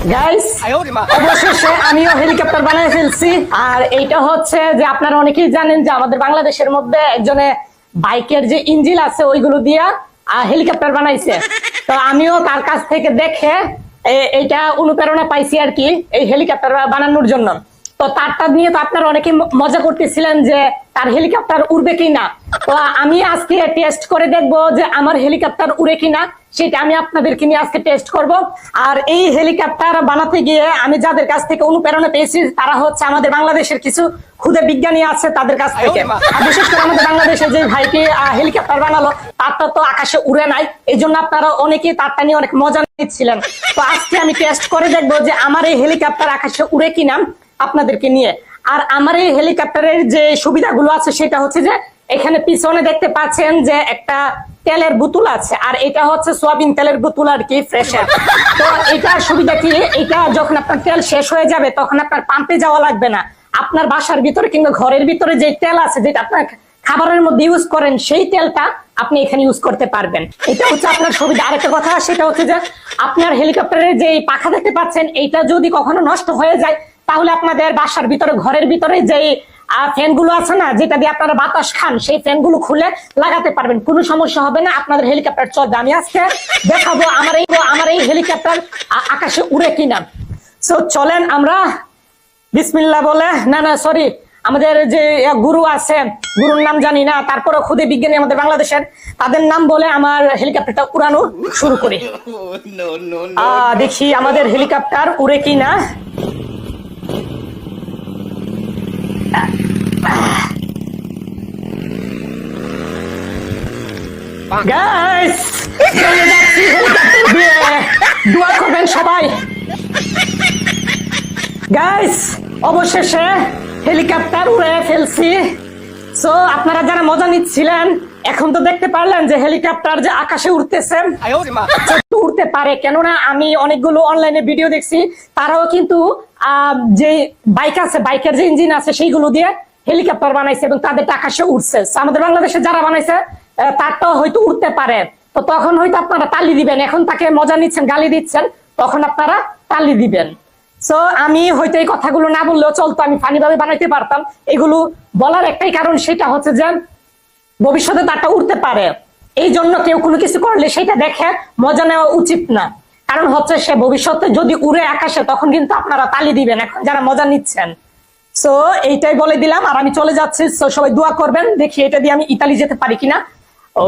Guys অবশেষে আমিও helicopter বানিয়ে ফেলছি। আর এইটা হচ্ছে যে আপনারা অনেকেই জানেন যে আমাদের বাংলাদেশের মধ্যে একজনে বাইকের যে ইঞ্জিন আছে ওইগুলো দিয়া হেলিকপ্টার বানাইছে। তো আমিও তার কাছ থেকে দেখে এইটা অনুপ্রেরণা পাইছি আর কি এই হেলিকপ্টার বানানোর জন্য। তো তারটা নিয়ে তো আপনারা অনেকে মজা করতেছিলেন যে তার হেলিকপ্টার উড়বে কিনা। তো আমি আজকে টেস্ট করে দেখবো যে আমার হেলিকপ্টার উড়ে কিনা, সেটা আমি আপনাদেরকে নিয়ে আজকে টেস্ট করব। আর এই হেলিকপ্টার বানাতে গিয়ে আমি যাদের কাছ থেকে অনুপ্রেরণা পেয়েছি তারা হচ্ছে আমাদের বাংলাদেশের কিছু ক্ষুদে বিজ্ঞানী আছে তাদের কাছ থেকে। বিশেষ করে আমাদের বাংলাদেশে যে ভাইটি হেলিকপ্টার বানালো তারটা তো আকাশে উড়ে নাই, এই জন্য আপনারা অনেকেই তারটা নিয়ে অনেক মজা নিচ্ছিলেন। তো আজকে আমি টেস্ট করে দেখবো যে আমার এই হেলিকপ্টার আকাশে উড়ে কিনা আপনাদেরকে নিয়ে। আর আমার এই হেলিকপ্টারের যে সুবিধাগুলো আছে সেটা হচ্ছে যে এখানে পিছনে দেখতে পাচ্ছেন যে একটা তেলের বোতল আছে, আর এটা হচ্ছে সোয়াবিন তেলের বোতল আর কি ফ্রেশের। তো এটার সুবিধা কি, এটা যখন আপনার তেল শেষ হয়ে যাবে তখন আপনার পাম্পে যাওয়া লাগবে না। আপনার বাসার ভিতরে কিংবা ঘরের ভিতরে যে তেল আছে যেটা আপনার খাবারের মধ্যে ইউজ করেন সেই তেলটা আপনি এখানে ইউজ করতে পারবেন। এটা হচ্ছে আপনার সুবিধা। আরেকটা কথা সেটা হচ্ছে যে আপনার হেলিকপ্টারের যে পাখা দেখতে পাচ্ছেন এইটা যদি কখনো নষ্ট হয়ে যায় তাহলে আপনাদের বাসার ভিতরে ঘরের ভিতরে যে ফ্যান গুলো আছে না যেটা দিয়ে আপনারা বাতাস খান সেই ফ্যান গুলো খুলে লাগাতে পারবেন, কোনো সমস্যা হবে না, আপনাদের হেলিকপ্টার চলবে। আমি আজকে দেখাবো আমার এই হেলিকপ্টার আকাশে উড়ে কিনা। সো চলেন আমরা বিসমিল্লাহ বলে, না সরি, আমাদের যে গুরু আছে গুরুর নাম জানি না, তারপরে খুদে বিজ্ঞানী আমাদের বাংলাদেশের তাদের নাম বলে আমার হেলিকপ্টারটা উড়ানো শুরু করি। দেখি আমাদের হেলিকপ্টার উড়ে কিনা। গাইস দোয়া করবেন সবাই। গাইস অবশেষে হেলিকপ্টার উড়ে ফেলছি। সো আপনারা যারা মজা নিচ্ছিলেন এখন তো দেখতে পারলেন যে হেলিকপ্টার যে আকাশে উড়তেছে, উড়তে পারে। কেননা আমি অনেকগুলো অনলাইনে ভিডিও দেখছি তারাও কিন্তু যে বাইক আছে বাইকের যে ইঞ্জিন আছে সেইগুলো দিয়ে হেলিকপ্টার বানাইছে এবং তাদের আকাশে উঠছে। আমাদের বাংলাদেশে যারা বানাইছে তারটাও হয়তো উঠতে পারে। তো তখন হয়তো আপনারা তালি দিবেন, এখন তাকে মজা নিচ্ছেন গালি দিচ্ছেন, তখন আপনারা তালি দিবেন। সো আমি হয়তো এই কথাগুলো না বললেও চলতো, আমি ফানি ভাবে বানাইতে পারতাম। এগুলো বলার একটাই কারণ সেটা হচ্ছে যে ভবিষ্যতে তারটা উঠতে পারে, এই জন্য কেউ কোনো কিছু করলে সেটা দেখে মজা নেওয়া উচিত না। কারণ হচ্ছে সে ভবিষ্যতে যদি উড়ে আকাশে তখন কিন্তু আপনারা তালি দিবেন এখন যারা মজা নিচ্ছেন। সো এইটাই বলে দিলাম আর আমি চলে যাচ্ছি। সো সবাই দোয়া করবেন, দেখি এটা দিয়ে আমি ইতালি যেতে পারি কিনা। ও